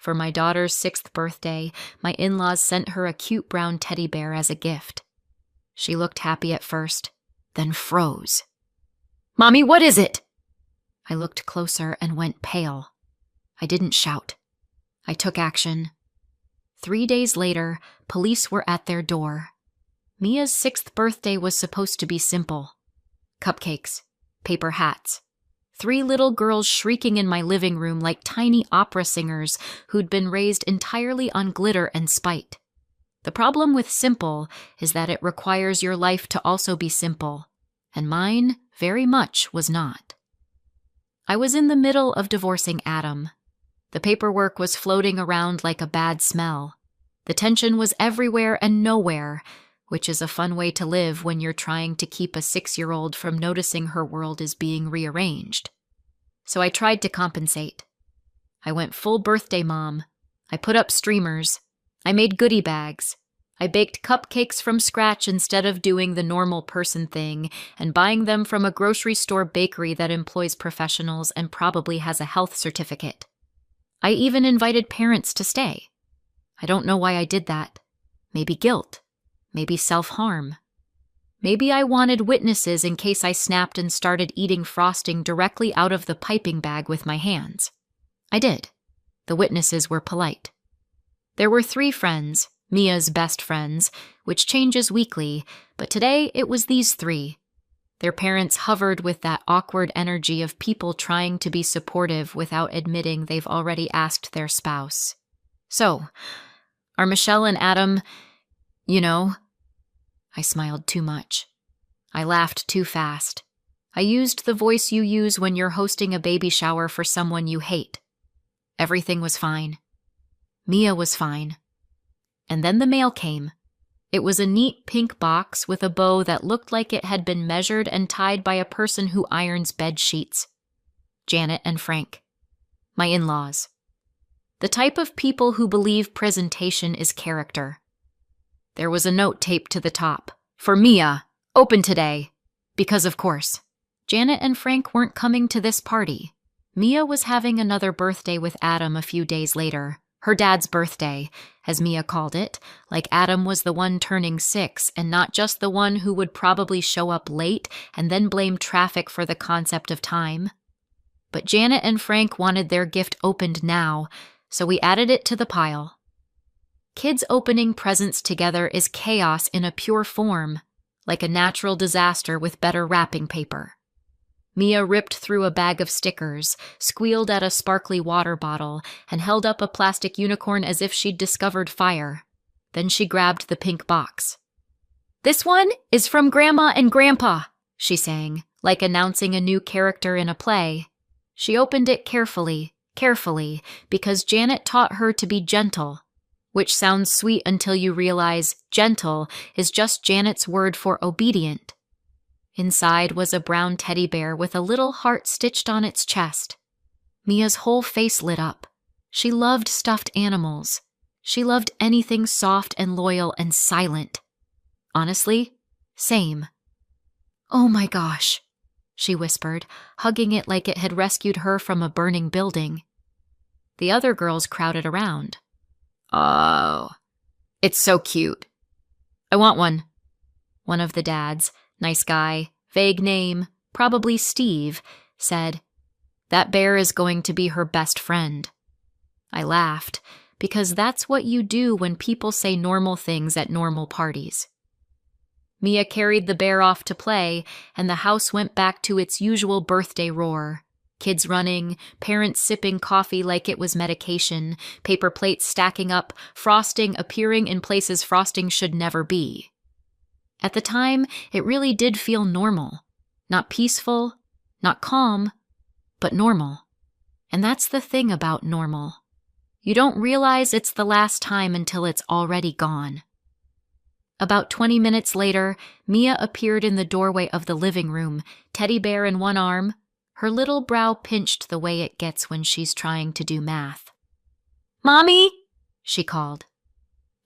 For my daughter's 6th birthday, my in-laws sent her a cute brown teddy bear as a gift. She looked happy at first, then froze. "Mommy, what is it?" I looked closer and went pale. I didn't shout. I took action. 3 days later, police were at their door. Mia's 6th birthday was supposed to be simple. Cupcakes, paper hats, 3 little girls shrieking in my living room like tiny opera singers who'd been raised entirely on glitter and spite. The problem with simple is that it requires your life to also be simple, and mine very much was not. I was in the middle of divorcing Adam. The paperwork was floating around like a bad smell. The tension was everywhere and nowhere, which is a fun way to live when you're trying to keep a 6-year-old from noticing her world is being rearranged. So I tried to compensate. I went full birthday mom. I put up streamers. I made goodie bags. I baked cupcakes from scratch instead of doing the normal person thing and buying them from a grocery store bakery that employs professionals and probably has a health certificate. I even invited parents to stay. I don't know why I did that. Maybe guilt. Maybe self-harm. Maybe I wanted witnesses in case I snapped and started eating frosting directly out of the piping bag with my hands. I did. The witnesses were polite. There were 3 friends, Mia's best friends, which changes weekly, but today it was these 3. Their parents hovered with that awkward energy of people trying to be supportive without admitting they've already asked their spouse. "So, are Michelle and Adam, you know?" I smiled too much. I laughed too fast. I used the voice you use when you're hosting a baby shower for someone you hate. Everything was fine. Mia was fine. And then the mail came. It was a neat pink box with a bow that looked like it had been measured and tied by a person who irons bed sheets. Janet and Frank. My in-laws. The type of people who believe presentation is character. There was a note taped to the top. "For Mia, open today." Because of course, Janet and Frank weren't coming to this party. Mia was having another birthday with Adam a few days later. Her dad's birthday, as Mia called it, like Adam was the one turning 6 and not just the one who would probably show up late and then blame traffic for the concept of time. But Janet and Frank wanted their gift opened now, so we added it to the pile. Kids opening presents together is chaos in a pure form, like a natural disaster with better wrapping paper. Mia ripped through a bag of stickers, squealed at a sparkly water bottle, and held up a plastic unicorn as if she'd discovered fire. Then she grabbed the pink box. "This one is from Grandma and Grandpa," she sang, like announcing a new character in a play. She opened it carefully, because Janet taught her to be gentle, which sounds sweet until you realize gentle is just Janet's word for obedient. Inside was a brown teddy bear with a little heart stitched on its chest. Mia's whole face lit up. She loved stuffed animals. She loved anything soft and loyal and silent. Honestly, same. "Oh my gosh," she whispered, hugging it like it had rescued her from a burning building. The other girls crowded around. "Oh, it's so cute. I want one." One of the dads, nice guy, vague name, probably Steve, said, "That bear is going to be her best friend." I laughed, because that's what you do when people say normal things at normal parties. Mia carried the bear off to play, and the house went back to its usual birthday roar. Kids running, parents sipping coffee like it was medication, paper plates stacking up, frosting appearing in places frosting should never be. At the time, it really did feel normal. Not peaceful, not calm, but normal. And that's the thing about normal. You don't realize it's the last time until it's already gone. About 20 minutes later, Mia appeared in the doorway of the living room, teddy bear in one arm, her little brow pinched the way it gets when she's trying to do math. "Mommy!" she called.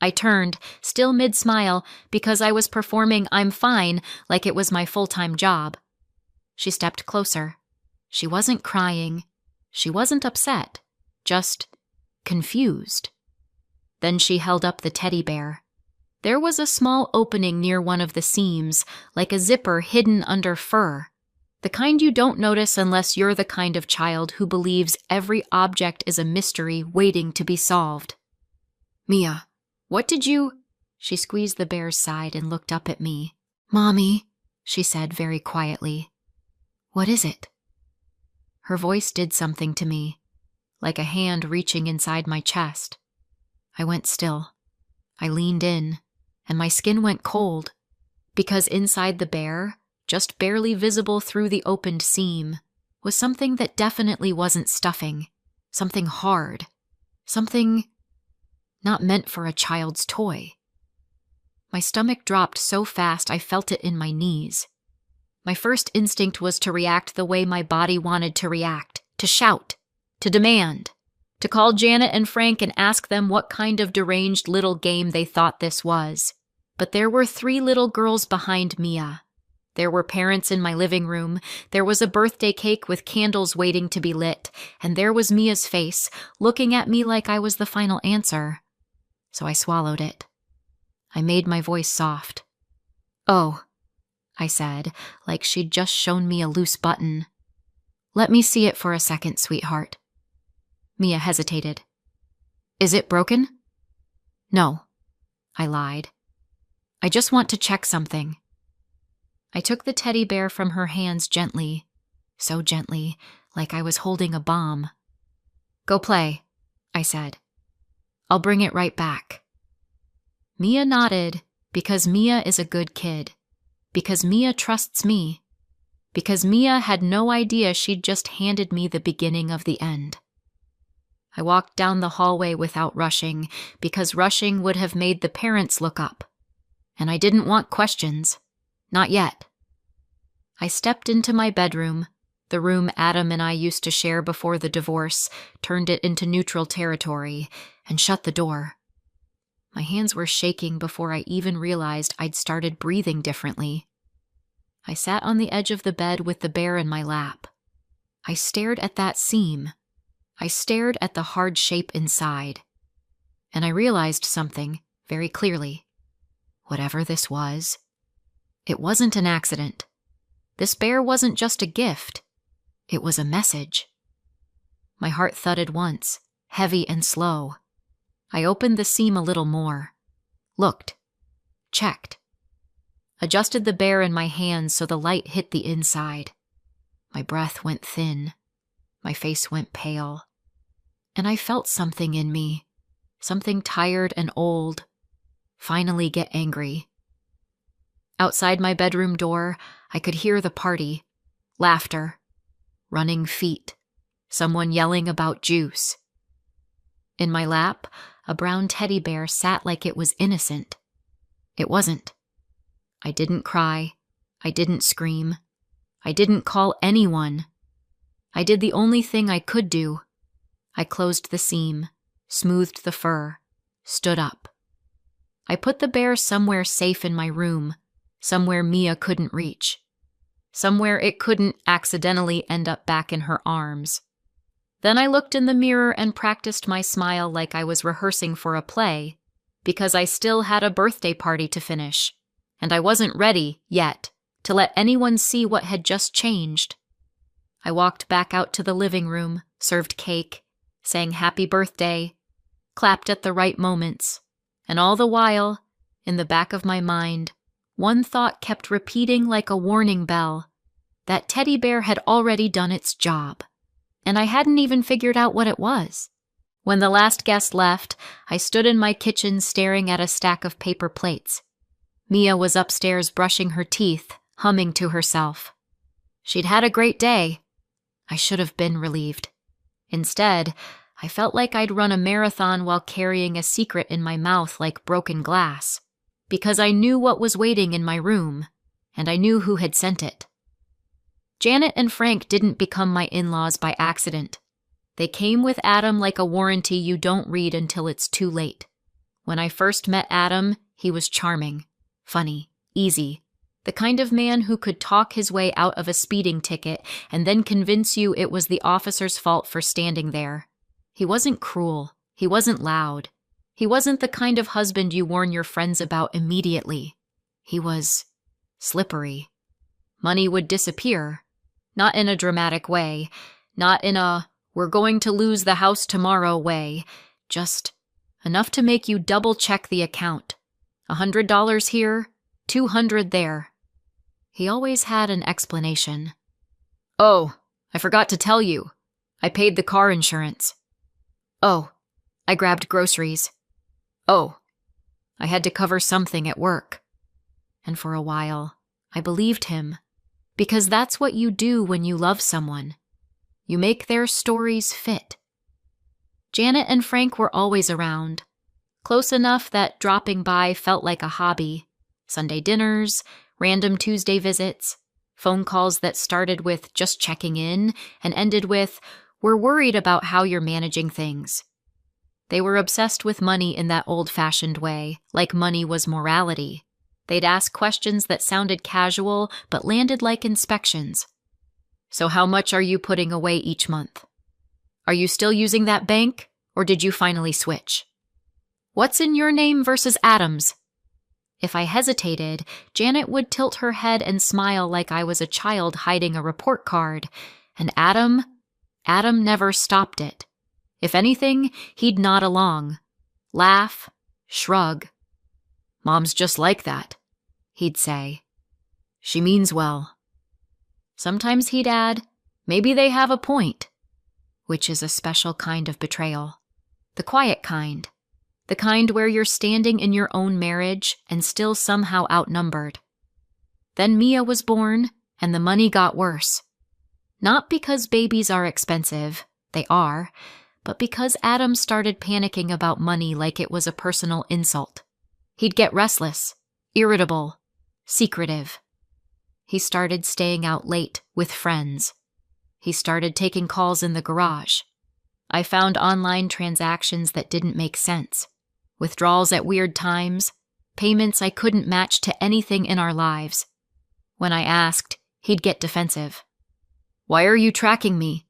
I turned, still mid-smile, because I was performing "I'm fine" like it was my full-time job. She stepped closer. She wasn't crying. She wasn't upset. Just confused. Then she held up the teddy bear. There was a small opening near one of the seams, like a zipper hidden under fur. The kind you don't notice unless you're the kind of child who believes every object is a mystery waiting to be solved. "Mia, what did you—" She squeezed the bear's side and looked up at me. "Mommy," she said very quietly. "What is it?" Her voice did something to me, like a hand reaching inside my chest. I went still. I leaned in, and my skin went cold, because inside the bear, just barely visible through the opened seam, was something that definitely wasn't stuffing, something hard, something not meant for a child's toy. My stomach dropped so fast I felt it in my knees. My first instinct was to react the way my body wanted to react, to shout, to demand, to call Janet and Frank and ask them what kind of deranged little game they thought this was. But there were 3 little girls behind Mia. There were parents in my living room, there was a birthday cake with candles waiting to be lit, and there was Mia's face, looking at me like I was the final answer. So I swallowed it. I made my voice soft. "Oh," I said, like she'd just shown me a loose button. "Let me see it for a second, sweetheart." Mia hesitated. "Is it broken?" "No," I lied. "I just want to check something." I took the teddy bear from her hands gently, so gently, like I was holding a bomb. "Go play," I said. "I'll bring it right back." Mia nodded, because Mia is a good kid, because Mia trusts me, because Mia had no idea she'd just handed me the beginning of the end. I walked down the hallway without rushing, because rushing would have made the parents look up. And I didn't want questions. Not yet. I stepped into my bedroom, the room Adam and I used to share before the divorce, turned it into neutral territory, and shut the door. My hands were shaking before I even realized I'd started breathing differently. I sat on the edge of the bed with the bear in my lap. I stared at that seam. I stared at the hard shape inside. And I realized something very clearly. Whatever this was, it wasn't an accident. This bear wasn't just a gift. It was a message. My heart thudded once, heavy and slow. I opened the seam a little more. Looked. Checked. Adjusted the bear in my hands so the light hit the inside. My breath went thin. My face went pale. And I felt something in me, something tired and old, finally get angry. Outside my bedroom door, I could hear the party, laughter, running feet, someone yelling about juice. In my lap, a brown teddy bear sat like it was innocent. It wasn't. I didn't cry. I didn't scream. I didn't call anyone. I did the only thing I could do. I closed the seam, smoothed the fur, stood up. I put the bear somewhere safe in my room, somewhere Mia couldn't reach, somewhere it couldn't accidentally end up back in her arms. Then I looked in the mirror and practiced my smile like I was rehearsing for a play, because I still had a birthday party to finish, and I wasn't ready, yet, to let anyone see what had just changed. I walked back out to the living room, served cake, sang happy birthday, clapped at the right moments, and all the while, in the back of my mind, one thought kept repeating like a warning bell. That teddy bear had already done its job, and I hadn't even figured out what it was. When the last guest left, I stood in my kitchen staring at a stack of paper plates. Mia was upstairs brushing her teeth, humming to herself. She'd had a great day. I should have been relieved. Instead, I felt like I'd run a marathon while carrying a secret in my mouth like broken glass, because I knew what was waiting in my room, and I knew who had sent it. Janet and Frank didn't become my in-laws by accident. They came with Adam like a warranty you don't read until it's too late. When I first met Adam, he was charming, funny, easy, the kind of man who could talk his way out of a speeding ticket and then convince you it was the officer's fault for standing there. He wasn't cruel, He wasn't loud. He wasn't the kind of husband you warn your friends about immediately. He was slippery. Money would disappear. Not in a dramatic way. Not in a, we're going to lose the house tomorrow way. Just enough to make you double-check the account. $100 here, $200 there. He always had an explanation. Oh, I forgot to tell you. I paid the car insurance. Oh, I grabbed groceries. Oh, I had to cover something at work. And for a while, I believed him, because that's what you do when you love someone. You make their stories fit. Janet and Frank were always around, close enough that dropping by felt like a hobby. Sunday dinners, random Tuesday visits, phone calls that started with just checking in and ended with, we're worried about how you're managing things. They were obsessed with money in that old-fashioned way, like money was morality. They'd ask questions that sounded casual but landed like inspections. So how much are you putting away each month? Are you still using that bank, or did you finally switch? What's in your name versus Adam's? If I hesitated, Janet would tilt her head and smile like I was a child hiding a report card, and Adam never stopped it. If anything, he'd nod along, laugh, shrug. Mom's just like that, he'd say. She means well. Sometimes he'd add, maybe they have a point, which is a special kind of betrayal. The quiet kind. The kind where you're standing in your own marriage and still somehow outnumbered. Then Mia was born, and the money got worse. Not because babies are expensive, they are, but because Adam started panicking about money like it was a personal insult. He'd get restless, irritable, secretive. He started staying out late with friends. He started taking calls in the garage. I found online transactions that didn't make sense. Withdrawals at weird times, payments I couldn't match to anything in our lives. When I asked, he'd get defensive. Why are you tracking me?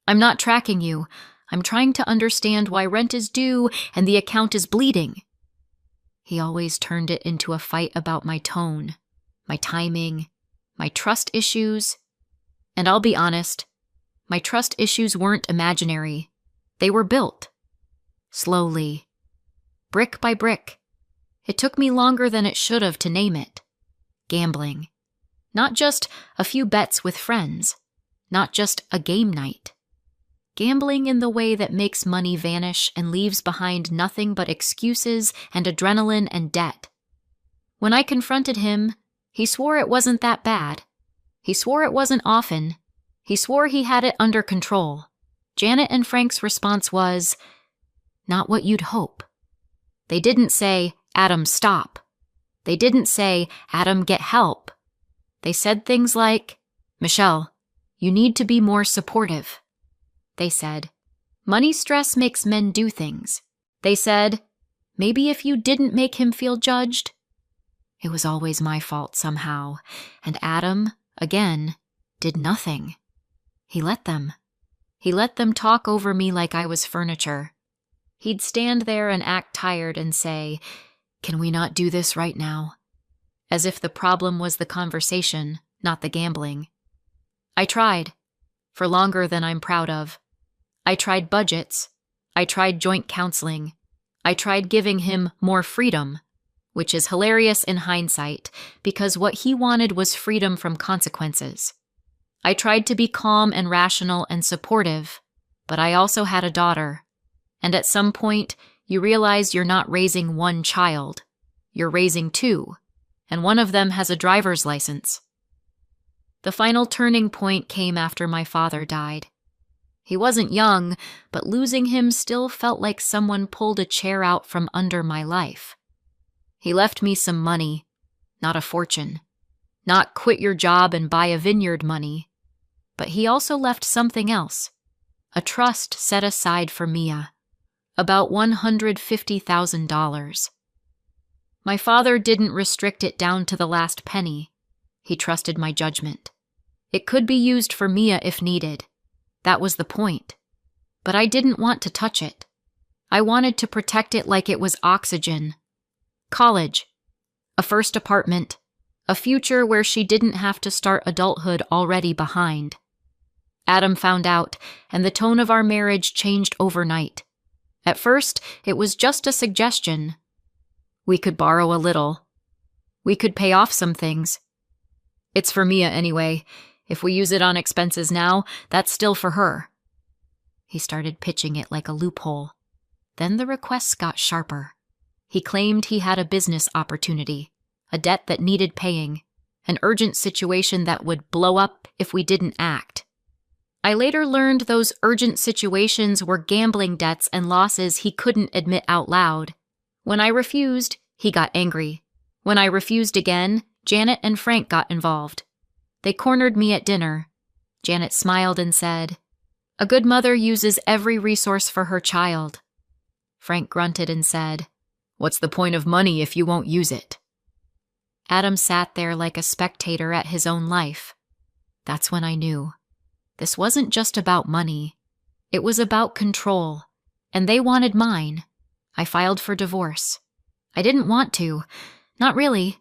I'm not tracking you. I'm trying to understand why rent is due and the account is bleeding. He always turned it into a fight about my tone, my timing, my trust issues. And I'll be honest, my trust issues weren't imaginary. They were built. Slowly. Brick by brick. It took me longer than it should have to name it. Gambling. Not just a few bets with friends. Not just a game night. Gambling in the way that makes money vanish and leaves behind nothing but excuses and adrenaline and debt. When I confronted him, he swore it wasn't that bad. He swore it wasn't often. He swore he had it under control. Janet and Frank's response was, not what you'd hope. They didn't say, Adam, stop. They didn't say, Adam, get help. They said things like, Michelle, you need to be more supportive. They said, money stress makes men do things. They said, maybe if you didn't make him feel judged. It was always my fault somehow, and Adam, again, did nothing. He let them. He let them talk over me like I was furniture. He'd stand there and act tired and say, can we not do this right now? As if the problem was the conversation, not the gambling. I tried, for longer than I'm proud of. I tried budgets. I tried joint counseling. I tried giving him more freedom, which is hilarious in hindsight because what he wanted was freedom from consequences. I tried to be calm and rational and supportive, but I also had a daughter. And at some point, you realize you're not raising one child. You're raising two, and one of them has a driver's license. The final turning point came after my father died. He wasn't young, but losing him still felt like someone pulled a chair out from under my life. He left me some money, not a fortune, not quit your job and buy a vineyard money, but he also left something else, a trust set aside for Mia, about $150,000. My father didn't restrict it down to the last penny. He trusted my judgment. It could be used for Mia if needed. That was the point. But I didn't want to touch it. I wanted to protect it like it was oxygen. College, a first apartment, a future where she didn't have to start adulthood already behind. Adam found out, and the tone of our marriage changed overnight. At first, it was just a suggestion. We could borrow a little. We could pay off some things. It's for Mia anyway. If we use it on expenses now, that's still for her. He started pitching it like a loophole. Then the requests got sharper. He claimed he had a business opportunity, a debt that needed paying, an urgent situation that would blow up if we didn't act. I later learned those urgent situations were gambling debts and losses he couldn't admit out loud. When I refused, he got angry. When I refused again, Janet and Frank got involved. They cornered me at dinner. Janet smiled and said, "A good mother uses every resource for her child." Frank grunted and said, "What's the point of money if you won't use it?" Adam sat there like a spectator at his own life. That's when I knew. This wasn't just about money. It was about control, and they wanted mine. I filed for divorce. I didn't want to. Not really.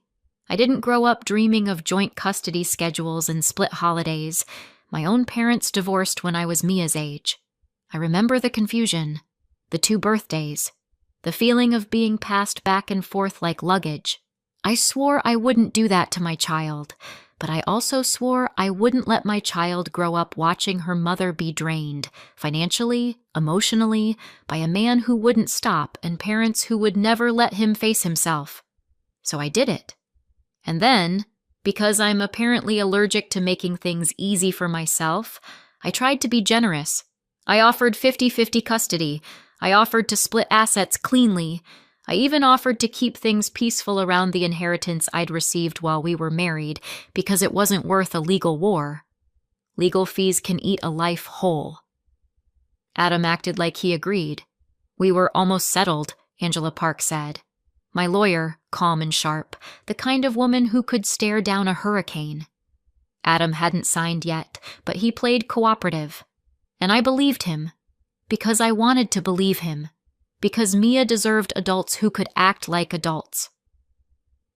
I didn't grow up dreaming of joint custody schedules and split holidays. My own parents divorced when I was Mia's age. I remember the confusion, the 2 birthdays, the feeling of being passed back and forth like luggage. I swore I wouldn't do that to my child, but I also swore I wouldn't let my child grow up watching her mother be drained, financially, emotionally, by a man who wouldn't stop and parents who would never let him face himself. So I did it. And then, because I'm apparently allergic to making things easy for myself, I tried to be generous. I offered 50-50 custody. I offered to split assets cleanly. I even offered to keep things peaceful around the inheritance I'd received while we were married, because it wasn't worth a legal war. Legal fees can eat a life whole. Adam acted like he agreed. We were almost settled, Angela Park said. My lawyer, calm and sharp, the kind of woman who could stare down a hurricane. Adam hadn't signed yet, but he played cooperative. And I believed him, because I wanted to believe him. Because Mia deserved adults who could act like adults.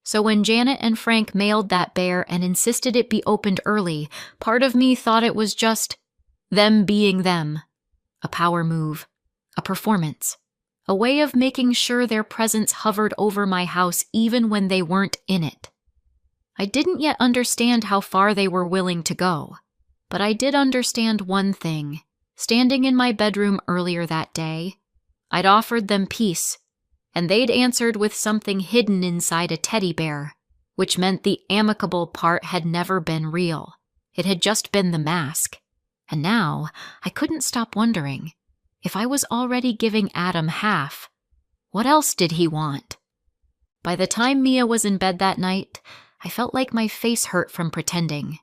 So when Janet and Frank mailed that bear and insisted it be opened early, part of me thought it was just them being them. A power move, a performance, a way of making sure their presence hovered over my house even when they weren't in it. I didn't yet understand how far they were willing to go, but I did understand one thing. Standing in my bedroom earlier that day, I'd offered them peace, and they'd answered with something hidden inside a teddy bear, which meant the amicable part had never been real. It had just been the mask. And now, I couldn't stop wondering, if I was already giving Adam half, what else did he want? By the time Mia was in bed that night, I felt like my face hurt from pretending.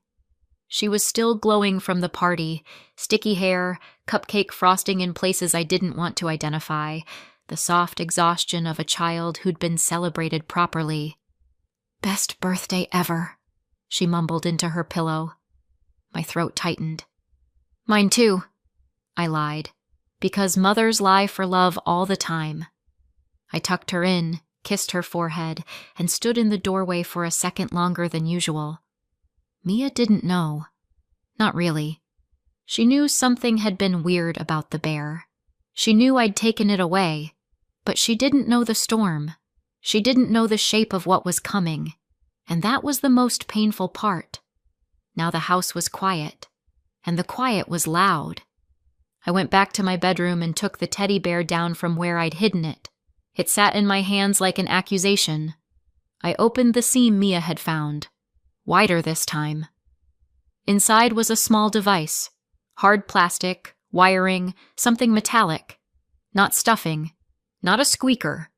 She was still glowing from the party, sticky hair, cupcake frosting in places I didn't want to identify, the soft exhaustion of a child who'd been celebrated properly. "Best birthday ever," she mumbled into her pillow. My throat tightened. "Mine too," I lied, because mothers lie for love all the time. I tucked her in, kissed her forehead, and stood in the doorway for a second longer than usual. Mia didn't know. Not really. She knew something had been weird about the bear. She knew I'd taken it away, but she didn't know the storm. She didn't know the shape of what was coming, and that was the most painful part. Now the house was quiet, and the quiet was loud. I went back to my bedroom and took the teddy bear down from where I'd hidden it. It sat in my hands like an accusation. I opened the seam Mia had found. Wider this time. Inside was a small device. Hard plastic, wiring, something metallic. Not stuffing. Not a squeaker.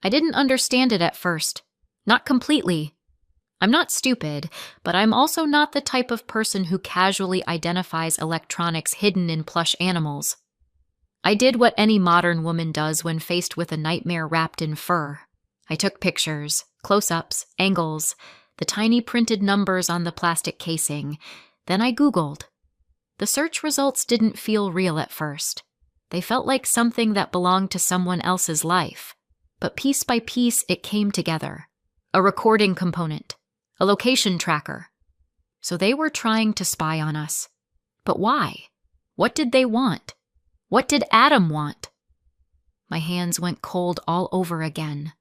I didn't understand it at first. Not completely. I'm not stupid, but I'm also not the type of person who casually identifies electronics hidden in plush animals. I did what any modern woman does when faced with a nightmare wrapped in fur. I took pictures, close-ups, angles, the tiny printed numbers on the plastic casing. Then I Googled. The search results didn't feel real at first. They felt like something that belonged to someone else's life. But piece by piece, it came together. A recording component. A location tracker. So they were trying to spy on us. But why? What did they want? What did Adam want? My hands went cold all over again.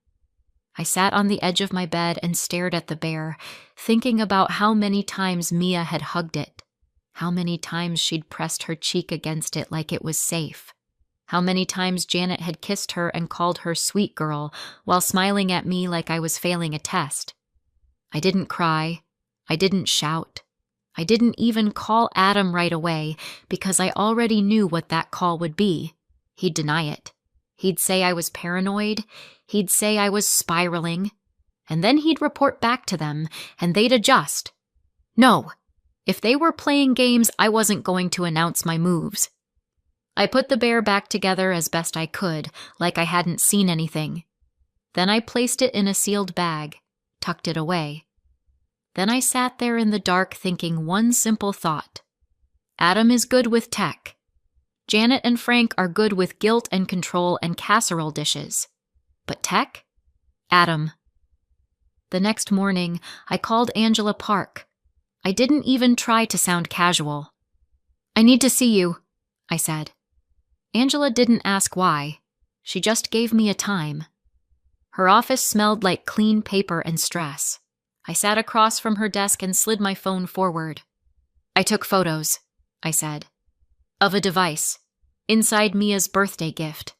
I sat on the edge of my bed and stared at the bear, thinking about how many times Mia had hugged it, how many times she'd pressed her cheek against it like it was safe, how many times Janet had kissed her and called her sweet girl while smiling at me like I was failing a test. I didn't cry. I didn't shout. I didn't even call Adam right away because I already knew what that call would be. He'd deny it. He'd say I was paranoid. He'd say I was spiraling. And then he'd report back to them, and they'd adjust. No, if they were playing games, I wasn't going to announce my moves. I put the bear back together as best I could, like I hadn't seen anything. Then I placed it in a sealed bag, tucked it away. Then I sat there in the dark thinking one simple thought. Adam is good with tech. Janet and Frank are good with guilt and control and casserole dishes. But tech? Adam. The next morning, I called Angela Park. I didn't even try to sound casual. I need to see you, I said. Angela didn't ask why. She just gave me a time. Her office smelled like clean paper and stress. I sat across from her desk and slid my phone forward. I took photos, I said, of a device, inside Mia's birthday gift.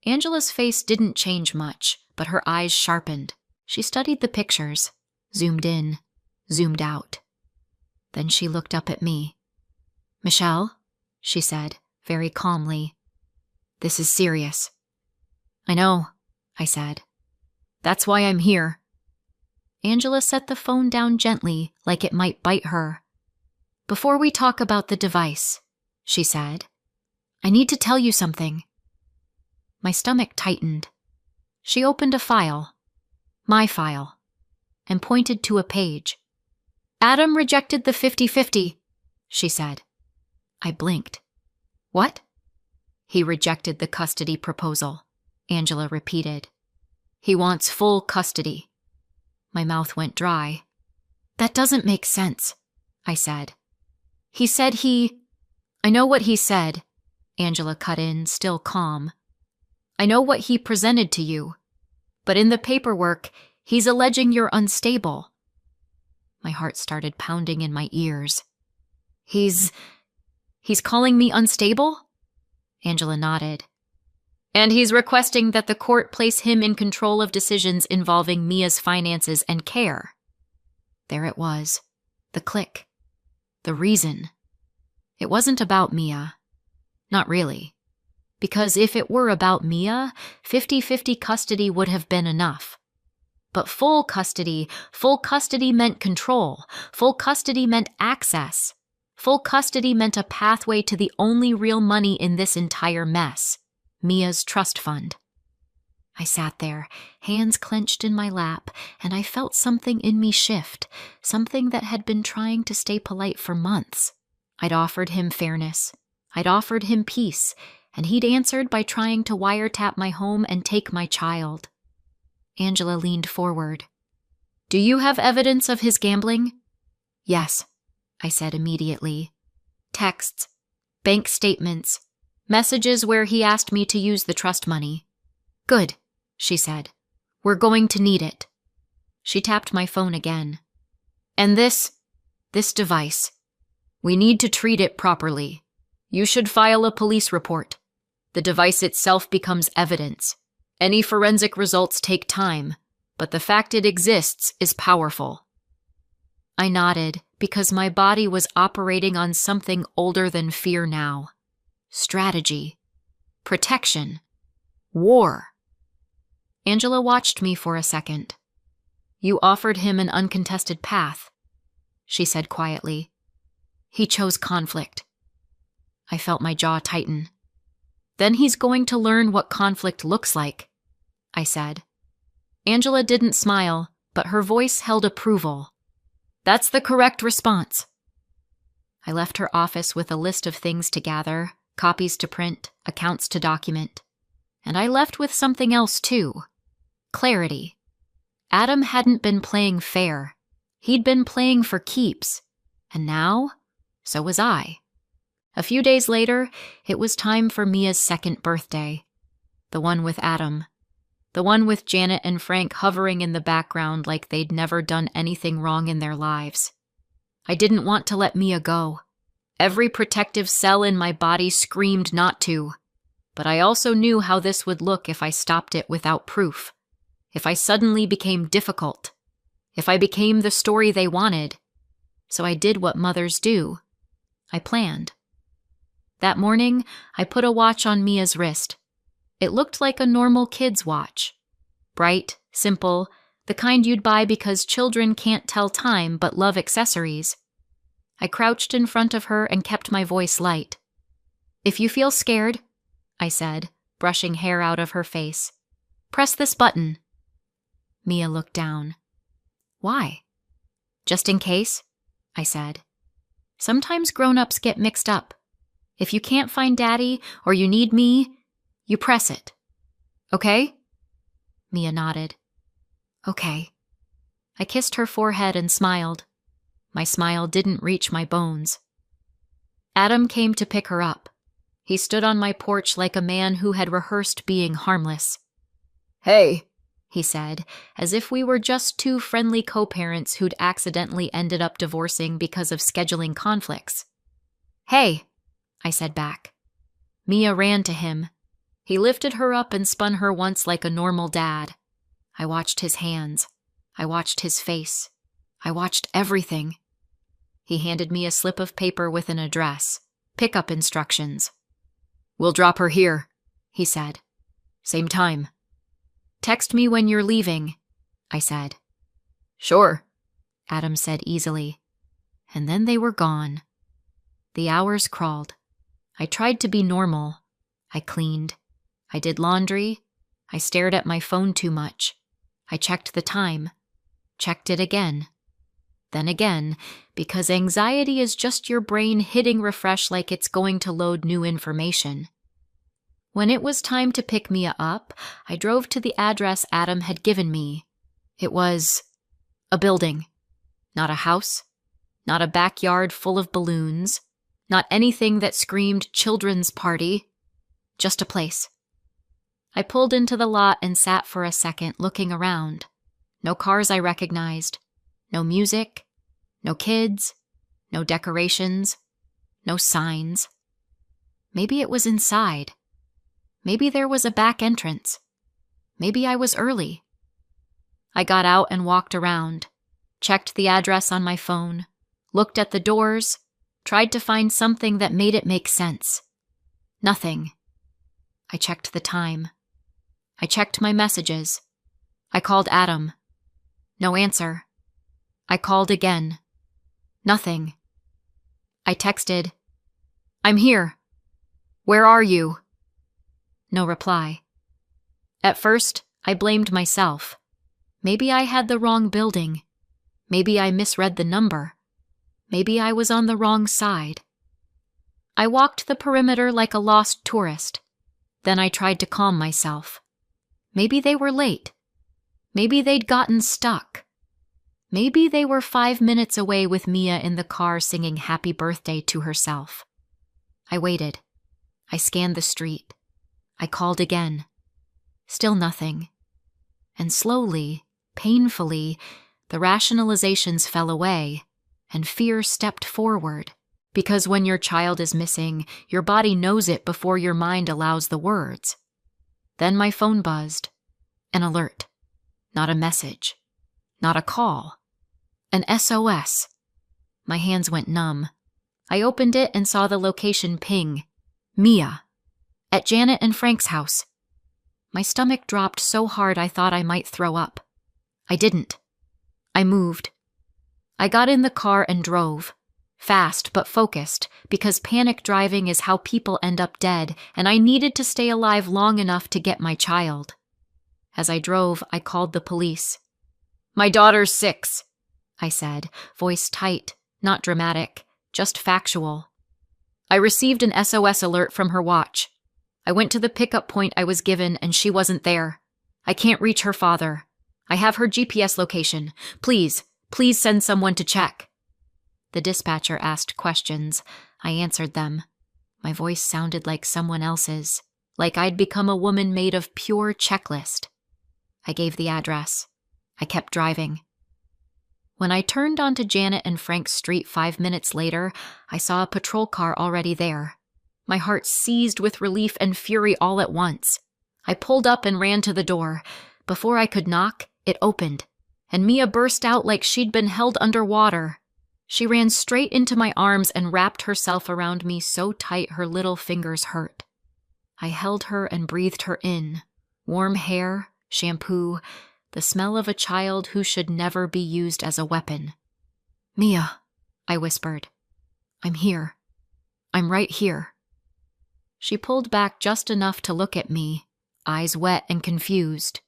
Angela's face didn't change much, but her eyes sharpened. She studied the pictures, zoomed in, zoomed out. Then she looked up at me. Michelle, she said, very calmly, this is serious. I know, I said. That's why I'm here. Angela set the phone down gently, like it might bite her. Before we talk about the device, she said, I need to tell you something. My stomach tightened. She opened a file, my file, and pointed to a page. Adam rejected the 50-50, she said. I blinked. What? He rejected the custody proposal, Angela repeated. He wants full custody. My mouth went dry. That doesn't make sense, I said. He said I know what he said, Angela cut in, still calm. I know what he presented to you, but in the paperwork, he's alleging you're unstable. My heart started pounding in my ears. He's calling me unstable? Angela nodded. And he's requesting that the court place him in control of decisions involving Mia's finances and care. There it was. The click. The reason. It wasn't about Mia. Not really. Because if it were about Mia, 50-50 custody would have been enough. But full custody meant control. Full custody meant access. Full custody meant a pathway to the only real money in this entire mess. Mia's trust fund. I sat there, hands clenched in my lap, and I felt something in me shift, something that had been trying to stay polite for months. I'd offered him fairness. I'd offered him peace, and he'd answered by trying to wiretap my home and take my child. Angela leaned forward. Do you have evidence of his gambling? Yes, I said immediately. Texts, bank statements, messages where he asked me to use the trust money. Good, she said. We're going to need it. She tapped my phone again. And this device. We need to treat it properly. You should file a police report. The device itself becomes evidence. Any forensic results take time, but the fact it exists is powerful. I nodded because my body was operating on something older than fear now. Strategy. Protection. War. Angela watched me for a second. You offered him an uncontested path, she said quietly. He chose conflict. I felt my jaw tighten. Then he's going to learn what conflict looks like, I said. Angela didn't smile, but her voice held approval. That's the correct response. I left her office with a list of things to gather, copies to print, accounts to document. And I left with something else too. Clarity. Adam hadn't been playing fair. He'd been playing for keeps. And now, so was I. A few days later, it was time for Mia's second birthday. The one with Adam. The one with Janet and Frank hovering in the background like they'd never done anything wrong in their lives. I didn't want to let Mia go. Every protective cell in my body screamed not to. But I also knew how this would look if I stopped it without proof. If I suddenly became difficult. If I became the story they wanted. So I did what mothers do. I planned. That morning, I put a watch on Mia's wrist. It looked like a normal kid's watch. Bright, simple, the kind you'd buy because children can't tell time but love accessories. I crouched in front of her and kept my voice light. "If you feel scared," I said, brushing hair out of her face, "press this button." Mia looked down. "Why?" "Just in case," I said. "Sometimes grown-ups get mixed up. If you can't find Daddy or you need me, you press it. Okay?" Mia nodded. "Okay." I kissed her forehead and smiled. My smile didn't reach my bones. Adam came to pick her up. He stood on my porch like a man who had rehearsed being harmless. "Hey," he said, as if we were just two friendly co-parents who'd accidentally ended up divorcing because of scheduling conflicts. "Hey," I said back. Mia ran to him. He lifted her up and spun her once like a normal dad. I watched his hands. I watched his face. I watched everything. He handed me a slip of paper with an address, pickup instructions. "We'll drop her here," he said. "Same time." "Text me when you're leaving," I said. "Sure," Adam said easily. And then they were gone. The hours crawled. I tried to be normal. I cleaned. I did laundry. I stared at my phone too much. I checked the time. Checked it again. Then again, because anxiety is just your brain hitting refresh like it's going to load new information. When it was time to pick Mia up, I drove to the address Adam had given me. It was a building. Not a house. Not a backyard full of balloons. Not anything that screamed children's party. Just a place. I pulled into the lot and sat for a second looking around. No cars I recognized. No music. No kids. No decorations. No signs. Maybe it was inside. Maybe there was a back entrance. Maybe I was early. I got out and walked around, checked the address on my phone, looked at the doors, tried to find something that made it make sense. Nothing. I checked the time. I checked my messages. I called Adam. No answer. I called again. Nothing. I texted, "I'm here. Where are you?" No reply. At first, I blamed myself. Maybe I had the wrong building. Maybe I misread the number. Maybe I was on the wrong side. I walked the perimeter like a lost tourist. Then I tried to calm myself. Maybe they were late. Maybe they'd gotten stuck. Maybe they were 5 minutes away with Mia in the car singing happy birthday to herself. I waited. I scanned the street. I called again. Still nothing. And slowly, painfully, the rationalizations fell away, and fear stepped forward. Because when your child is missing, your body knows it before your mind allows the words. Then my phone buzzed. An alert. Not a message. Not a call. An SOS. My hands went numb. I opened it and saw the location ping. Mia. At Janet and Frank's house. My stomach dropped so hard I thought I might throw up. I didn't. I moved. I got in the car and drove. Fast but focused, because panic driving is how people end up dead, and I needed to stay alive long enough to get my child. As I drove, I called the police. "My daughter's 6, I said, voice tight, not dramatic, just factual. I received an SOS alert from her watch. I went to the pickup point I was given and she wasn't there. I can't reach her father. I have her GPS location. Please send someone to check." The dispatcher asked questions. I answered them. My voice sounded like someone else's, like I'd become a woman made of pure checklist. I gave the address. I kept driving. When I turned onto Janet and Frank's street 5 minutes later, I saw a patrol car already there. My heart seized with relief and fury all at once. I pulled up and ran to the door. Before I could knock, it opened, and Mia burst out like she'd been held underwater. She ran straight into my arms and wrapped herself around me so tight her little fingers hurt. I held her and breathed her in. Warm hair, shampoo, the smell of a child who should never be used as a weapon. "Mia," I whispered. "I'm here. I'm right here." She pulled back just enough to look at me, eyes wet and confused.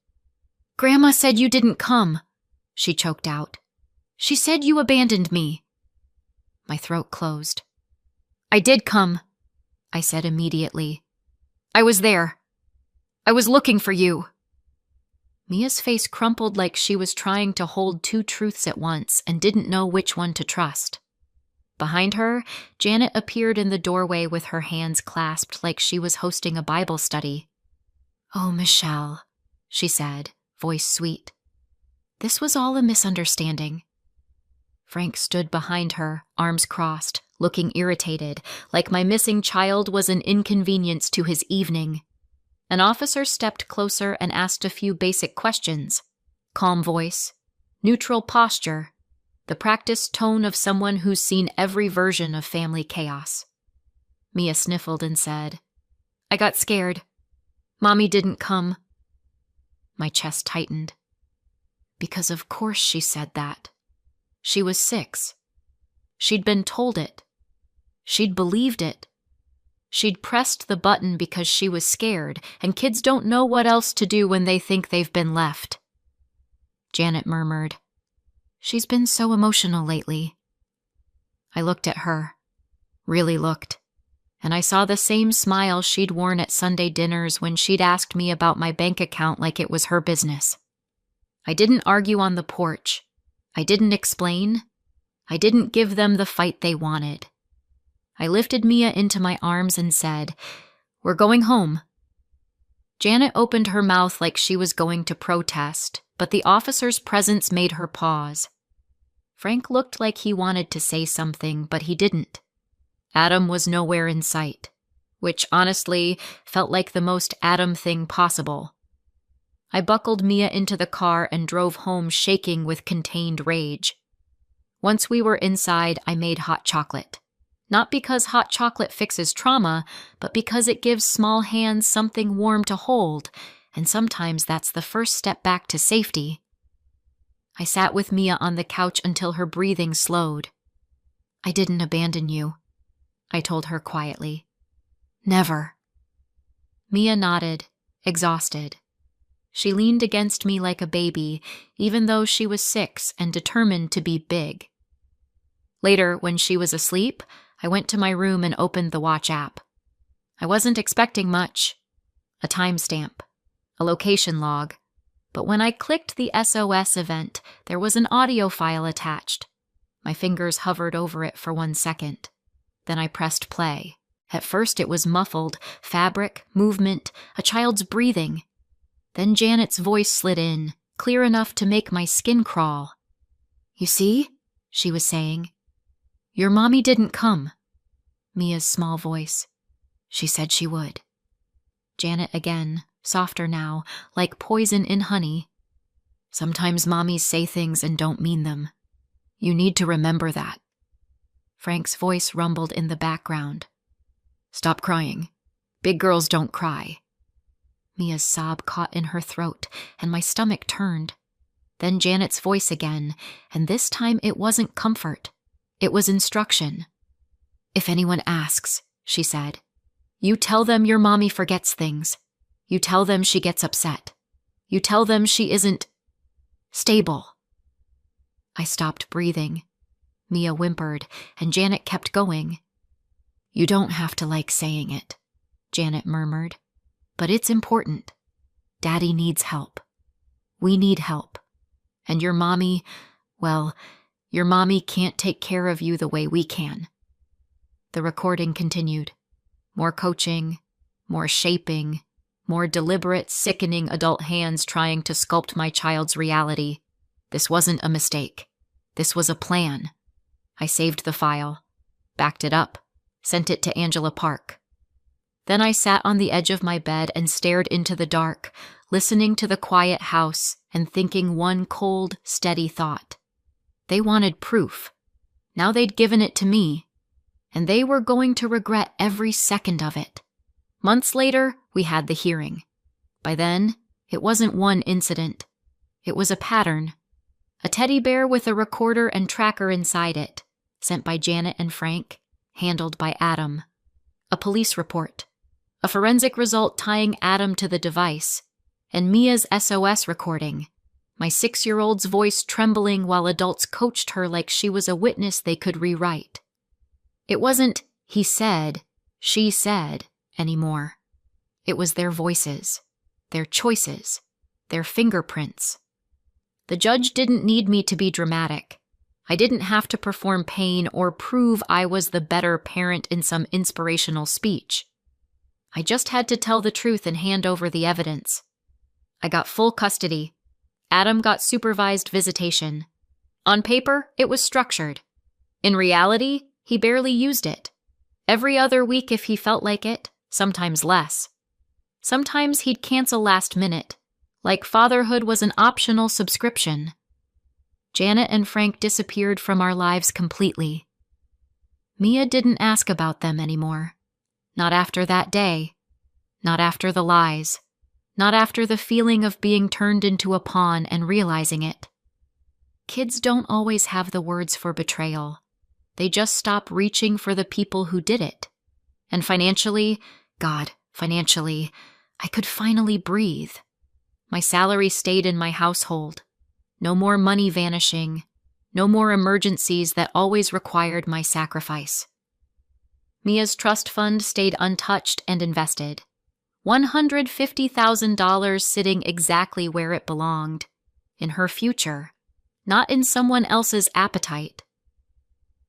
"Grandma said you didn't come," she choked out. "She said you abandoned me." My throat closed. "I did come," I said immediately. "I was there. I was looking for you." Mia's face crumpled like she was trying to hold two truths at once and didn't know which one to trust. Behind her, Janet appeared in the doorway with her hands clasped like she was hosting a Bible study. "Oh, Michelle," she said, voice sweet. "This was all a misunderstanding." Frank stood behind her, arms crossed, looking irritated, like my missing child was an inconvenience to his evening. An officer stepped closer and asked a few basic questions. Calm voice, neutral posture, the practiced tone of someone who's seen every version of family chaos. Mia sniffled and said, "I got scared. Mommy didn't come." My chest tightened. Because of course she said that. She was 6. She'd been told it. She'd believed it. She'd pressed the button because she was scared, and kids don't know what else to do when they think they've been left. Janet murmured, "She's been so emotional lately." I looked at her, really looked, and I saw the same smile she'd worn at Sunday dinners when she'd asked me about my bank account like it was her business. I didn't argue on the porch. I didn't explain. I didn't give them the fight they wanted. I lifted Mia into my arms and said, "We're going home." Janet opened her mouth like she was going to protest, but the officer's presence made her pause. Frank looked like he wanted to say something, but he didn't. Adam was nowhere in sight, which honestly felt like the most Adam thing possible. I buckled Mia into the car and drove home shaking with contained rage. Once we were inside, I made hot chocolate. Not because hot chocolate fixes trauma, but because it gives small hands something warm to hold, and sometimes that's the first step back to safety. I sat with Mia on the couch until her breathing slowed. "I didn't abandon you," I told her quietly. "Never." Mia nodded, exhausted. She leaned against me like a baby, even though she was 6 and determined to be big. Later, when she was asleep, I went to my room and opened the watch app. I wasn't expecting much. A timestamp, a location log. But when I clicked the SOS event, there was an audio file attached. My fingers hovered over it for 1 second. Then I pressed play. At first it was muffled, fabric, movement, a child's breathing. Then Janet's voice slid in, clear enough to make my skin crawl. "You see?" she was saying. "Your mommy didn't come." Mia's small voice. "She said she would." Janet again, softer now, like poison in honey. "Sometimes mommies say things and don't mean them. You need to remember that." Frank's voice rumbled in the background. "Stop crying. Big girls don't cry." Mia's sob caught in her throat, and my stomach turned. Then Janet's voice again, and this time it wasn't comfort. It was instruction. "If anyone asks," she said, "you tell them your mommy forgets things. You tell them she gets upset. You tell them she isn't stable." I stopped breathing. Mia whimpered, and Janet kept going. You don't have to like saying it, Janet murmured, but it's important. Daddy needs help. We need help. And your mommy, well, your mommy can't take care of you the way we can. The recording continued. More coaching, more shaping, more deliberate, sickening adult hands trying to sculpt my child's reality. This wasn't a mistake. This was a plan. I saved the file, backed it up, sent it to Angela Park. Then I sat on the edge of my bed and stared into the dark, listening to the quiet house and thinking one cold, steady thought. They wanted proof. Now they'd given it to me, and they were going to regret every second of it. Months later, we had the hearing. By then, it wasn't one incident. It was a pattern. A teddy bear with a recorder and tracker inside it, sent by Janet and Frank, handled by Adam. A police report. A forensic result tying Adam to the device. And Mia's SOS recording. My 6-year-old's voice trembling while adults coached her like she was a witness they could rewrite. It wasn't, he said, she said, anymore. It was their voices, their choices, their fingerprints. The judge didn't need me to be dramatic. I didn't have to perform pain or prove I was the better parent in some inspirational speech. I just had to tell the truth and hand over the evidence. I got full custody. Adam got supervised visitation. On paper, it was structured. In reality, he barely used it. Every other week if he felt like it, sometimes less. Sometimes he'd cancel last minute, like fatherhood was an optional subscription. Janet and Frank disappeared from our lives completely. Mia didn't ask about them anymore. Not after that day. Not after the lies. Not after the feeling of being turned into a pawn and realizing it. Kids don't always have the words for betrayal. They just stop reaching for the people who did it. And financially, I could finally breathe. My salary stayed in my household. No more money vanishing. No more emergencies that always required my sacrifice. Mia's trust fund stayed untouched and invested. $150,000 sitting exactly where it belonged. In her future, not in someone else's appetite.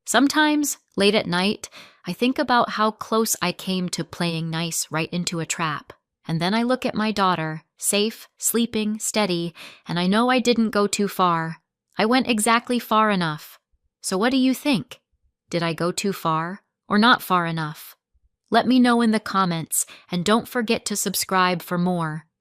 Sometimes, late at night, I think about how close I came to playing nice right into a trap. And then I look at my daughter, safe, sleeping, steady, and I know I didn't go too far. I went exactly far enough. So what do you think? Did I go too far or not far enough? Let me know in the comments, and don't forget to subscribe for more.